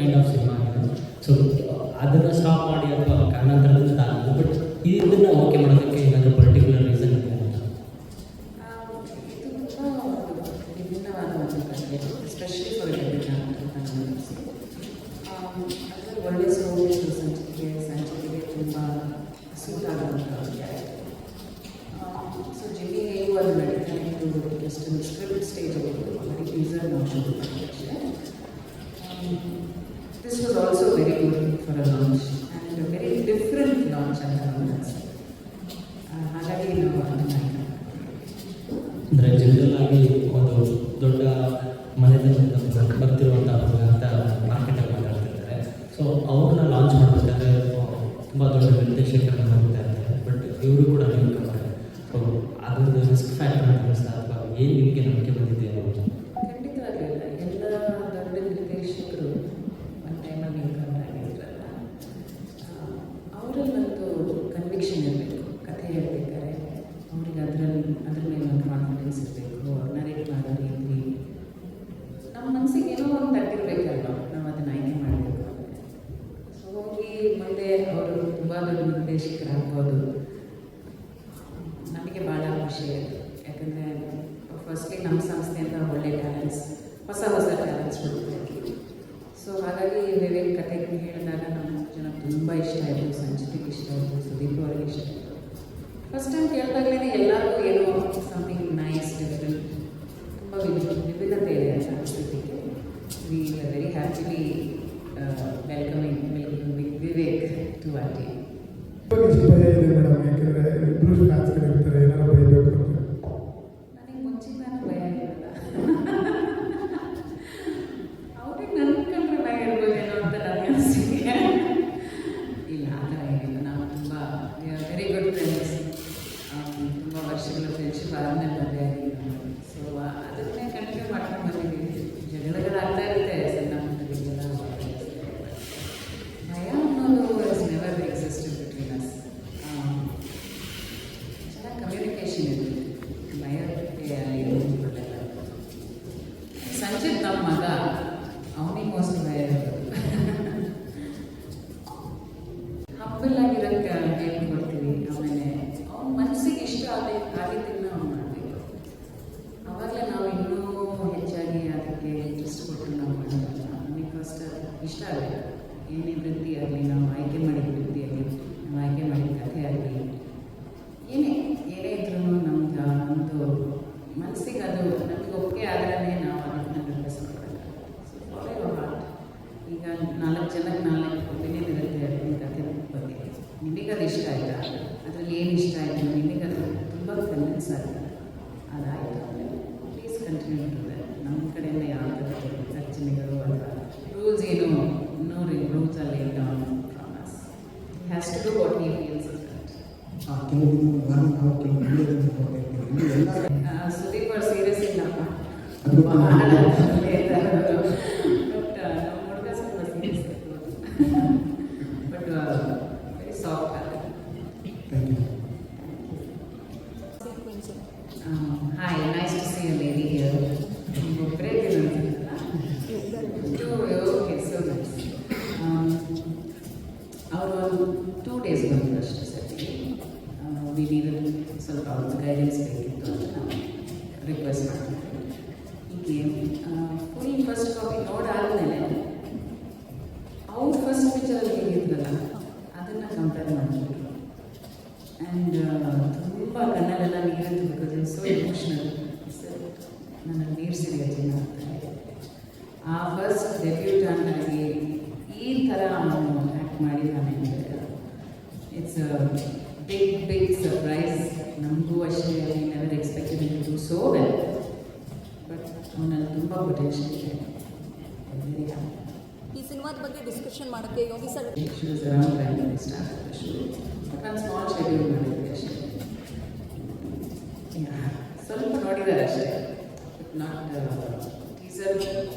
Kind of cinema ಇದು. So ಅದನ್ನು stop ಮಾಡಿ ಅಥವಾ ಕಾರಣಾಂತರದಿಂದ ಆಗಲ್ಲ, ಬಟ್ ಇದನ್ನು ಓಕೆ ಮಾಡೋದಕ್ಕೆ ಏನಾದರೂ ಪರ್ಟಿಕ್ಯುಲರ್ ರೀಸನ್ ಇದೆ ಅಂತ? ಇದು ತುಂಬ ವಿಭಿನ್ನವಾದ ಒಂದು ಕಥೆ, ಎಸ್ಪೆಷಲಿ ಫಾರ್ ಅದರಲ್ಲಿ ಒಳ್ಳೆಯ ಸ್ಟೋರೀಸು ಸಂಚಿಕೆಗೆ ತುಂಬ ಸೂಟ್ ಆಗುವಂಥ ಸೊ ಜಿಮ್ಮಿ ಹೇಗೂ ಅದು ನಡೀತಾನೆ ಇದು ಜಸ್ಟ್ ಸ್ಕ್ರಿಪ್ಟ್ ಸ್ಟೇಜಲ್ಲಿ ಬರೀ ಟೀಸರ್ ನೋಡ್ಬೋದು ಅಷ್ಟೇ. This was also very good for a launch and very different launch ಅಂತ ಹಾಗಾಗಿ ನಾವು ಅದನ್ನು ಅಂದರೆ ಜನರಲ್ ಆಗಿ ಒಂದು ದೊಡ್ಡ ಮನೆತನದಿಂದ ಬರ್ತಿರುವಂಥ ಅಂತ ಮಾರ್ಕೆಟಲ್ಲಿ ಮಾತಾಡ್ತಿರ್ತಾರೆ. ಸೊ ಅವ್ರನ್ನ ಲಾಂಚ್ ಮಾಡಬೇಕಾದ್ರೆ ತುಂಬ ದೊಡ್ಡ ನಿರ್ದೇಶಕರನ್ನು ಹೋಗ್ತಾ ಇರ್ತಾರೆ, ಬಟ್ ಇವರು ಕೂಡ ನೀವು ಕಂಪನಿ. ಸೊ ಅದೊಂದು ರಿಸ್ಕ್ ಫ್ಯಾಕ್ಟರ್ ಅಂತ ಅನಿಸ್ತಾ ಅಥವಾ ಏನು ನಿಮಗೆ ನಂಬಿಕೆ ಬಂದಿದೆ ಅನ್ನೋದು? ಖಂಡಿತವಾಗಿಲ್ಲ. ಎಲ್ಲ ದೊಡ್ಡ ನಿರ್ದೇಶಕರು ಒಂದು ಟೈಮಲ್ಲಿ ಆಗಿದ್ರಲ್ಲ, ಅವರಲ್ಲಂತೂ ಕನ್ವಿಕ್ಷನ್ ಇರಬೇಕು. ಕಥೆ ಹೇಳ್ಬೇಕಾದ್ರೆ ಅವ್ರಿಗೆ ಅದ್ರ ಮೇಲೆ ಒಂದು ಕಾನ್ಫಿಡೆನ್ಸ್ ಇರಬೇಕು. ನರೇಟ್ ಮಾಡೋ ರೀತಿ ನಮ್ಮ ಮನಸ್ಸಿಗೆ ಏನೋ ಒಂದು ತಟ್ಟಿರಬೇಕಲ್ವ, ನಾವು ಅದನ್ನು ಆಯ್ಕೆ ಮಾಡಬೇಕು. ಸೊ ಹೋಗಿ ಮುಂದೆ ಅವರು ತುಂಬ ದೊಡ್ಡ ನಿರ್ದೇಶಕರಾಗ್ಬೋದು. ನಮಗೆ ಭಾಳ ಖುಷಿ ಆಯಿತು, ಯಾಕಂದರೆ ಫಸ್ಟ್ಲಿ ನಮ್ಮ ಸಂಸ್ಥೆಯಿಂದ ಒಳ್ಳೆ ಟ್ಯಾಲೆಂಟ್ಸ್, ಹೊಸ ಟ್ಯಾಲೆಂಟ್ಸ್ ಹುಡುಕಬೇಕು. ಸೊ ಹಾಗಾಗಿ ವಿವೇಕ್ ಕತೆ ಹೇಳಿದಾಗ ನಮ್ಮ ಜನ ತುಂಬ ಇಷ್ಟ ಆಯಿತು, ಸಂಚಿತಿಗೆ ಇಷ್ಟ ಆಯಿತು, ಸುದೀಪ್ ಅವ್ರಿಗೆ ಇಷ್ಟ ಆಯಿತು. ಫಸ್ಟ್ ಟೈಮ್ ಕೇಳಿದಾಗಲೇ ಎಲ್ಲರಿಗೂ ಏನೋ ಸಮಥಿಂಗ್ ನೈಸ್ ಡಿಫ್ರೆಂಟ್, ತುಂಬ ವಿಭಿನ್ನತೆ ಇದೆ ಆ ಸಂಸ್ಕೃತಿಗೆ. We are very happily welcoming Vivek to our team. ಎಷ್ಟು ಭಯ ಇದೆ ಮೇಡಮ್, ಯಾಕಂದರೆ ಇಬ್ಬರು ಫ್ಯಾನ್ಸ್ಗಳು ಇರ್ತಾರೆ, ಏನಾರು ಬೈಬೇಕು ಅಂತ? ನನಗೆ ಮುಂಚಿಂದಾನು ಭಯ ಇರಲ್ಲ. ಅವ್ರಿಗೆ ನನ್ನ ಕಂಡ್ರೆ ಭಯ ಇರ್ಬೋದೇನೋ ಅಂತ ನನಗೆ ಅನಿಸಿಕೆ. ಇಲ್ಲ, ಆ ಥರ ಏನಿಲ್ಲ. ನಾವು ತುಂಬ ವೆರಿ ಗುಡ್ ಫ್ರೆಂಡ್ಸ್. ತುಂಬ ವರ್ಷಗಳ ಫ್ರೆಂಡ್ಶಿಪ್ ಆದಮೇಲೆ ಮದುವೆ ಆಗಿದ್ದು. ಸೊ ಅದನ್ನೇ ಕಂಟಿನ್ಯೂ ಮಾಡ್ಕೊಂಡು ಬಂದಿದ್ದೀವಿ. ಜಗಳಗಳಾಗ್ತಾ ಇರುತ್ತೆ ಸಣ್ಣ ಪುಟ್ಟದಕ್ಕೆಲ್ಲ. ಭಯ ಅನ್ನೋದು is never existed between us. ಚೆನ್ನಾಗಿ ಕಮ್ಯುನಿಕೇಷನ್ ಇರುತ್ತೆ, ಭಯಕ್ಕೆ ಏನು ಒಳ್ಳೆಯಲ್ಲ. ಸಂಚಿತ್ ನಮ್ಮ ಮಗ, ಅವನಿಗೆ ಮೋಸ್ಟ್ಲಿ ಭಯ ಇರೋದು. ಹಂಬಲಾಗಿರೋಕ್ಕೆ ಹೇಳ್ಕೊಡ್ತೀವಿ. ಆಮೇಲೆ ಅವ್ನ ಮನಸ್ಸಿಗೆ ಇಷ್ಟ ಆಗಿದ್ದನ್ನು ಅವ್ನು ಮಾಡಬೇಕು. ಆವಾಗಲೇ ನಾವು ಇನ್ನೂ ಹೆಚ್ಚಾಗಿ ಅದಕ್ಕೆ ಇಂಟ್ರೆಸ್ಟ್ ಕೊಟ್ಟು ನಾವು ಮಾಡೋಲ್ಲ. ನಮಗೆ ಫಸ್ಟ್ ಇಷ್ಟ ಆಗಬೇಕು. ಏನೇ ವೃತ್ತಿ ಆಗಲಿ, ನಾವು ಆಯ್ಕೆ ಮಾಡಿದ ವೃತ್ತಿ ಆಗಲಿ, ನಾವು ಆಯ್ಕೆ ಮಾಡಿದ ಕಥೆ ಆಗಲಿ, ಏನೇ ಇದ್ರೂ ನಮ್ಮದು ಮನಸ್ಸಿಗೆ ಅದು ನಮಗೆ ಒಪ್ಪಿಗೆ ಆದ್ರೇ ನಾವು ಅದನ್ನು ನಿರ್ವಹಿಸ್ಕೊಡೋಲ್ಲ. So follow your heart. ಈಗ 4 ಜನಕ್ಕೆ 4 ಒಪಿನಿಯನ್ ಇರುತ್ತೆ ನಿಮ್ಮ ಕಥೆ ಬಗ್ಗೆ. ನಿಮಗದು ಇಷ್ಟ ಆಯಿತಾ, ಅದರಲ್ಲಿ ಏನು ಇಷ್ಟ ಆಯಿತು, ನಿಮಗದು ತುಂಬ ಕನ್ವಿನ್ಸ್ ಆಗುತ್ತೆ, ಅದಾಯಿತು ಅಂದರೆ ಪ್ಲೀಸ್ ಕಂಟಿನ್ಯೂ ಟು ದಟ್. ನಮ್ಮ ಕಡೆಯಿಂದ ಯಾವ ಥರ ಖರ್ಚನೆಗಳು ಅಥವಾ ರೂಲ್ಸ್ ಏನು, ನೋ ರೂಲ್ಸಲ್ಲಿ down from us. Has to do what he feels is right. Sudeep ಅವ್ರು ಸೀರಿಯಸ್ ಇಲ್ಲಪ್ಪ, ಬಹಳ ಬಟ್ ವೆರಿ ಸಾಫ್ಟ್ ಆಗುತ್ತೆ. Hi, nice to see a lady here. ಒಬ್ಬರೇ ಇದ್ದೀರಲ್ಲ? Okay, so nice. ಅವರು 2 days ಬಂದರು ಅಷ್ಟೇ ಸರಿ. ವಿ ನೀಡೆಡ್ ಸ್ವಲ್ಪ ಅವ್ರದ್ದು ಗೈಡೆನ್ಸ್ ಬೇಕಿತ್ತು ಅಂತ ನಾವು ರಿಕ್ವೆಸ್ಟ್ ಮಾಡ್ತಿದ್ವಿ. ಹೀಗೆ ಫುಲ್ ಫಸ್ಟ್ ಕಾಪಿ ನೋಡಾದ್ಮೇಲೆ ಅವ್ರು ಫಸ್ಟ್ ಪಿಕ್ಚರಲ್ಲಿ ಹೇಗಿದ್ರಲ್ಲ ಅದನ್ನು ಕಂಪೇರ್ ಮಾಡಿದ್ರು. ಆ್ಯಂಡ್ ತುಂಬ ಕಣ್ಣಲ್ಲೆಲ್ಲ ನೀರು ಬಿಕಾಸ್ ಇಟ್ಸ್ ಸೋ ಎಮೋಷ್ನಲ್. ನನ್ನಲ್ಲಿ ನೀರು ಸಿರಿಯತ್ತೆ ಅಂತ. ಆ ಫಸ್ಟ್ ಡೆಬ್ಯೂಟೆಂಟ್ ಆಗಿ ಈ ಥರ ಅವನು ಆ್ಯಕ್ಟ್ ಮಾಡಿದ್ದಾನೆ ಅಂದರೆ ಇಟ್ಸ್ ಬಿಗ್ ಸರ್ಪ್ರೈಸ್. ನಮಗೂ ಅಷ್ಟೇ, I never expected to do so well. But ಅವನಲ್ಲಿ ತುಂಬ ಪೊಟೆನ್ಷಿಯಲ್ ಇದೆ. ಈ ಸಿನಿಮಾದ ಬಗ್ಗೆ ಡಿಸ್ಕಷನ್ ಮಾಡೋಕ್ಕೆ Yogi sir shoes around time start shoot. ನಾನು ಸ್ಮಾಲ್ ಶೆಡ್ಯೂಲ್ ಮಾಡಿದ್ದೆ ಅಷ್ಟೇ. ಸ್ವಲ್ಪ ನೋಡಿದ್ದಾರೆ ಅಷ್ಟೇ, ಬಟ್ ನಾಟ್ ಟೀಸರ್.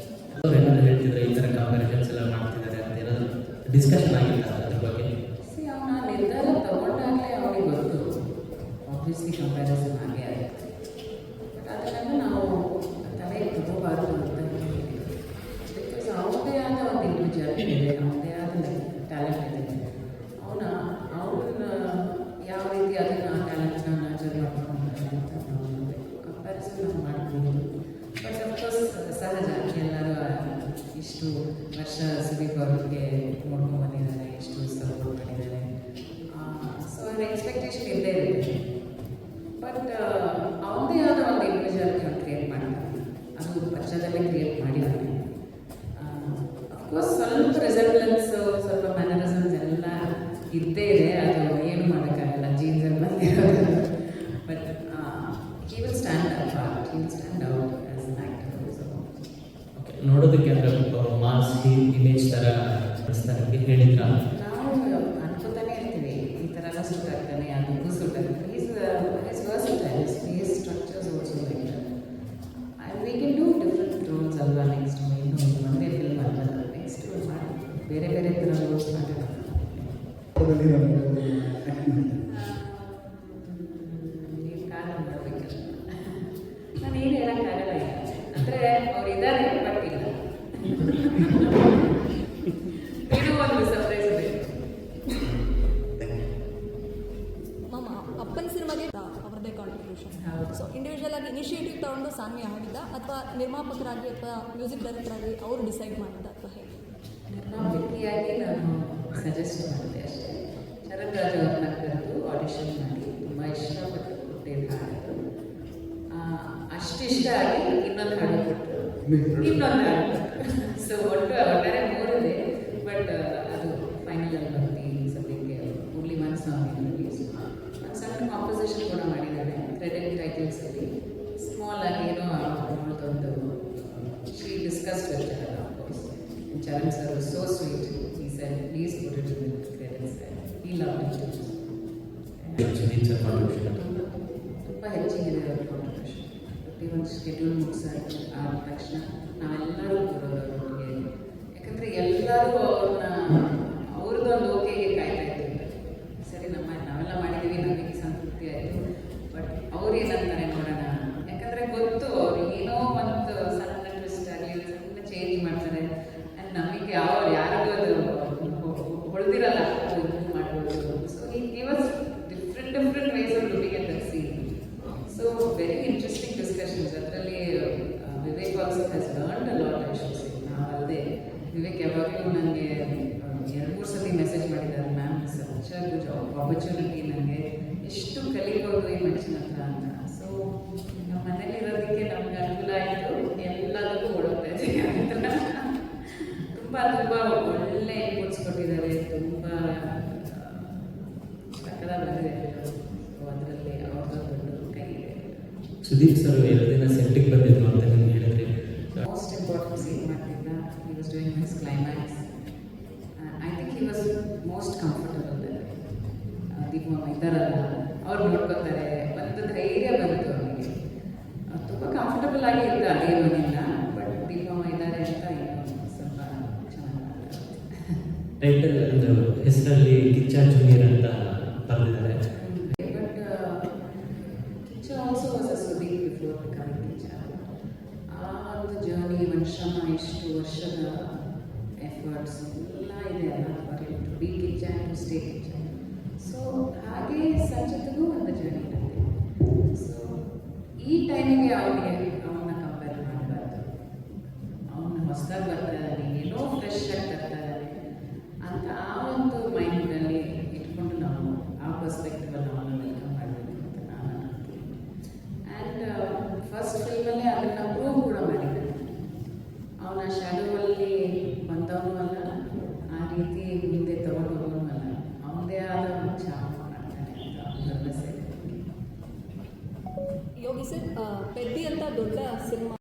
ಅವ್ರು ಏನಾದ್ರು ಹೇಳ್ತಿದ್ರೆ ಈ ಥರ ಕಾಂಪ್ಯಾರಿಸನ್ಸ್ ಎಲ್ಲ ಮಾಡ್ತಿದ್ದಾರೆ ಅಂತ ಏನಾದರೂ ಡಿಸ್ಕಷನ್ ಆಗಿಲ್ಲ ಅದ್ರ ಬಗ್ಗೆ? ಸಿ ಅವನ ನಿರ್ಧಾರ ತಗೊಂಡಾಗಲೇ ಅವನಿಗೆ ಗೊತ್ತು ಆಬ್ವಿಯಸ್ಲಿ ಕಂಪ್ಯಾರಿಸನ್ ಆಗೇ ಆಗುತ್ತೆ. ಬಟ್ ಅದನ್ನೆಲ್ಲ ನಾವು ತಲೆಗೆ ತಗೋಬಾರ್ದು ಅಂತ ಹೇಳಿದ್ದೀವಿ. ಬಿಕಾಸ್ ಅವ್ರದ್ದೇ ಆದ ಒಂದು ಇಂಡಿವಿಜುವಲ್ ಇಷ್ಟು ವರ್ಷ ಸುದೀಪ್ ಅವ್ರಿಗೆ ನೋಡ್ಕೊಂಡು ಬಂದಿದ್ದಾರೆ, ಇಷ್ಟು ಸಪೋರ್ಟ್ ಮಾಡಿದ್ದಾರೆ. ಸೊ ಅವ್ರ ಎಕ್ಸ್ಪೆಕ್ಟೇಷನ್ ಇದ್ದೇ ಇರುತ್ತೆ. ಬಟ್ ಅವನದೇ ಆದ ಒಂದು ಇಂಡಿವಿಜುವಲ್ ಕ್ರಿಯೇಟ್ ಮಾಡ್ತಾರೆ, ಅದು ಪಕ್ಷದಲ್ಲೇ ಕ್ರಿಯೇಟ್ ಮಾಡಿದ್ದಾರೆ. ಅಫ್ಕೋರ್ಸ್ ಸ್ವಲ್ಪ ರಿಸೆಂಬ್ಲೆನ್ಸ್, ಸ್ವಲ್ಪ ಮ್ಯಾನರಿಸಮ್ಸ್ ಎಲ್ಲ ಇದ್ದೇ ಇದೆ, ಅದು ಏನು ಮಾಡೋಕ್ಕಾಗಲ್ಲ, ಜೀನ್ಸಲ್ಲಿ ಬಂದಿರೋದು. But he will stand apart, he will stand out as an actor. So okay, ನೋಡೋದಕ್ಕೆ ಅಂದರೆ ಮಾಸ್ ಇಮೇಜ್ ಥರ ಪ್ರಸ್ತಾರಕ್ಕೆ ಹೇಳಿದ್ರ? ನಾವು ಅನ್ಕೋತಾನೆ ಇರ್ತೀವಿ ಈ ಥರ ಎಲ್ಲ ಸೂಟ್ ಆಗ್ತಾನೆ, ಅದಕ್ಕೂ ಸೂಟ್ ಆಗ್ತಾನೆ. Is versatile, space structures also like that. And we can do different rolls ಅಲ್ವಾ. ನೆಕ್ಸ್ಟ್ ಇನ್ನು ಒಂದೇ ಫಿಲ್ಮ್ ಅಲ್ವಲ್ಲ, ನೆಕ್ಸ್ಟ್ ಮಾಡಿ ಬೇರೆ ಬೇರೆ ಥರ ರೋಲ್ಸ್ ಮಾಡಿರೋದು. ನೀವು ಕಾಲ ಮಾಡಬೇಕಲ್ಲ, ನಾನು ಏನು ಹೇಳೋಕ್ಕಾಗಲ್ಲ. ಅಂದರೆ ಅವ್ರು ಇದ್ದಾರೆ ಬಟ್ ಇಲ್ಲ, ಏನೋ ಒಂದು ಸರ್ಪ್ರೈಸ್ ಇದೆ. ಮ್ಯಾಮ್, ಅಪ್ಪನ ಸಿನಿಮಾಗೆ ಅವರದೇ ಕಾಂಟ್ರಿಬ್ಯೂಷನ್. ಹೌದು. ಸೊ ಇಂಡಿವಿಜುವಲ್ ಆಗಿ ಇನಿಷಿಯೇಟಿವ್ ತಗೊಂಡು ಸಾನ್ವಿ ಹಾಡಿದ್ದ, ಅಥವಾ ನಿರ್ಮಾಪಕರಾಗಿ ಅಥವಾ ಮ್ಯೂಸಿಕ್ ಡೈರೆಕ್ಟರ್ ಆಗಿ ಅವರು ಡಿಸೈಡ್ ಮಾಡಿದ್ದ, ಅಥವಾ ಹೇಗೆ? ನಿರ್ಮಾಪಕಿಯಾಗಿ ನಾನು ಸಜೆಸ್ಟ್ ಮಾಡಿದೆ ಅಷ್ಟೇ. ಶರತ್ ರಾಜ್ ಅವ್ರನ್ನ ಕರೆದು ಆಡಿಷನ್ ಮಾಡಿ ತುಂಬ ಇಷ್ಟಪಟ್ಟು ಕೊಟ್ಟಿದ್ದ ಹಾಡು. ಅಷ್ಟು ಇಷ್ಟ ಆಗಿ ಇನ್ನೊಂದು ಹಾಡು ಕೊಟ್ಟರು, ಇನ್ನೊಂದು ಹಾಡು ಕೊಟ್ಟರು. ಸೊ ಒಟ್ಟಾರೆ ಮೂರಿದೆ. ಬಟ್ ಅದು ಫೈನಲ್ ಅಲ್ಲಿ ಬಂದು ಸದ್ಯಕ್ಕೆ ಓನ್ಲಿ ಒನ್ ಸಾಂಗ್ ರಿಲೀಸ್. ಒಂದು ಸಣ್ಣ ಕಾಂಪೋಸಿಷನ್ ಕೂಡ ಮಾಡಿದ್ದಾರೆ, ಕ್ರೆಡಿಟ್ ಟೈಟಲ್ಸಲ್ಲಿ ಸ್ಮಾಲ್ ಆಗಿ ಏನೋ ಅವ್ರದ್ದೊಂದು she discuss with Charan. Of course Charan sir was so sweet. He said, please put it in the credits. He loved it. Sudeep sir contribution ತುಂಬ ಹೆಚ್ಚಿಗಿದೆ ಅವ್ರ ಕಾಂಟ್ರಿಬ್ಯೂಷನ್. ಪ್ರತಿಯೊಂದು ಶೆಡ್ಯೂಲ್ ಮುಗಿಸಾದ ತಕ್ಷಣ ನಾವೆಲ್ಲರೂ ಬರೋದೊಟ್ಟಿಗೆ, ಯಾಕಂದರೆ ಎಲ್ಲರೂ ಅವ್ರದ್ದೊಂದು ಓಕೆಗೆ ಕಾಯ್ತಾ ಇರ್ತಿದ್ರು. ಸರಿ, ನಾವೆಲ್ಲ ಮಾಡಿದ್ದೀವಿ, ನಮಗೆ ಸಂತೃಪ್ತಿ ಆಯಿತು, ಬಟ್ ಅವ್ರು ಏನಂತಾರೆ ನೋಡೋಣ. ಯಾಕಂದರೆ ಗೊತ್ತು ಅವ್ರು ಏನೋ ಒಂದು ಸಣ್ಣ ಟ್ವಿಸ್ಟ್ ಆಗಲಿ ಸಣ್ಣ ಚೇಂಜ್ ಮಾಡ್ತಾರೆ. ಆ್ಯಂಡ್ ನಮಗೆ ಯಾರಿಗೂ ಅದು ಹೊಳೆದಿರಲ್ಲ, ಅದು ಇದು ಮಾಡ್ಬೋದು. ಸೊ ಈ give us different ways of looking at that scene. So very interesting discussions. ಅದರಲ್ಲಿ Vivek also has learned a lot. I should say, ನಾವಲ್ಲದೆ ವಿವೇಕ್ ಯಾವಾಗಲೂ ನನಗೆ 2-3 ಸತಿ ಮೆಸೇಜ್ ಮಾಡಿದ್ದಾರೆ, ma'am such a good opportunity, ನನಗೆ ಎಷ್ಟು ಕಲಿಬೋದು ಈ ಮನುಷ್ಯನ ಹತ್ರ ಅಂತ. ಸೊ ನಮ್ಮ ಮನೇಲಿ ಇರೋದಕ್ಕೆ ನಮ್ಗೆ ಅನುಕೂಲ ಆಯಿತು, ಎಲ್ಲದಕ್ಕೂ ಓಡೋಗ್ತಾ ಇದೆ. ತುಂಬ ಒಳ್ಳೆ ಇನ್ಪುಟ್ಸ್ ಕೊಟ್ಟಿದ್ದಾರೆ, ತುಂಬ ಸಕ್ಕದಾಗಿ ಬಂದಿದೆ. ಅದರಲ್ಲಿ ಅವ್ರದ್ದು ದೊಡ್ಡ ಕೈ ಇದೆ. ಸುದೀಪ್ ಸರ್ 2 ದಿನ ಸೆಟ್ಟಿಗೆ ಬಂದಿದ್ರು ಅಂತ ನಿಮ್ಗೆ ಹೇಳಿದ್ರಿ. ಮೋಸ್ಟ್ ಇಂಪಾರ್ಟೆಂಟ್ ಸೀನ್ ಮಾಡ್ತಿದ್ದ. He was doing his climax. I think he was most comfortable there. ದೀಪಮ್ಮ ಇದ್ದಾರಲ್ಲ, ಅವ್ರು ನೋಡ್ಕೋತಾರೆ, ಒಂದು ಧೈರ್ಯ ಬಂತು ಅವನಿಗೆ. ತುಂಬ ಕಂಫರ್ಟಬಲ್ ಆಗಿ ಇದ್ದ ಅದೇ ಮನೆಯಿಂದ. ಬಟ್ ದೀಪಮ್ಮ ಇದ್ದಾರೆ ಅಂತ ಇನ್ನೂ ಸ್ವಲ್ಪ ಚೆನ್ನಾಗಿ ಮಾತಾಡ್ತಾರೆ. ಟೈಟಲ್ ಅಂದರೆ ಹೆಸರಲ್ಲಿ ಕಿಚ್ಚ ಜೂನಿಯರ್ ಅಂತ ಬರೆದಿದ್ದಾರೆ. But Kichcha also was a Sudeep before becoming Kichcha. ಆ ಒಂದು ಜರ್ನಿ, ಒಂದು ಶ್ರಮ, ಇಷ್ಟು ವರ್ಷದ ಎಫರ್ಟ್ಸ್ ಎಲ್ಲ ಇದೆ ಅಲ್ಲ for you to be Kiccha and to stay Kiccha. So ಹಾಗೆ ಸಂಚಿತಗೂ ಒಂದು ಜರ್ನಿ ಇರುತ್ತೆ. ಸೊ ಈ ಟೈಮಿಗೆ ಅವನಿಗೆ ಅವನ್ನ ಕಂಪೇರ್ ಮಾಡಬಾರ್ದು. ಅವನ್ನ ಹೊಸದಾಗಿ ಬರ್ತಾ ಇದ್ದಾನೆ, ಏನೋ ಫ್ರೆಶ್ ಆಗಿ ಬರ್ತಾ ಇದ್ದಾನೆ ಅಂತ ಆ ಒಂದು ಮೈಂಡಲ್ಲಿ ಇಟ್ಕೊಂಡು ನಾವು ಆ ಪರ್ಸ್ಪೆಕ್ಟಿವಲ್ಲಿ ಅವನ್ನ ವೆಲ್ಕಮ್ ಮಾಡಬೇಕು ಅಂತ ನಾನು ಅನ್ಕೊತೀನಿ. ಆ್ಯಂಡ್ ಫಸ್ಟ್ ಫಿಲ್ಮಲ್ಲೇ ಅದನ್ನು ಪ್ರೂವ್ ಕೂಡ ಮಾಡಿದ್ದಾನೆ. ಅವನ ಶ್ಯಾಡೋವಲ್ಲಿ ಬಂದವನು ಅಲ್ಲ, ಆ ರೀತಿ ಮುಂದೆ ತಗೊಂಡು ಹೋಗೋನು ಅಲ್ಲ, ಅವನದೇ ಆದ ಒಂದು ಛಾಪ ಮಾಡ್ತಾನೆ ಅಂತ ಭರವಸೆ. ಯೋಗಿ ಸರ್, ಪೆದ್ದಿ ಅಂತ ದೊಡ್ಡ ಸಿನಿಮಾ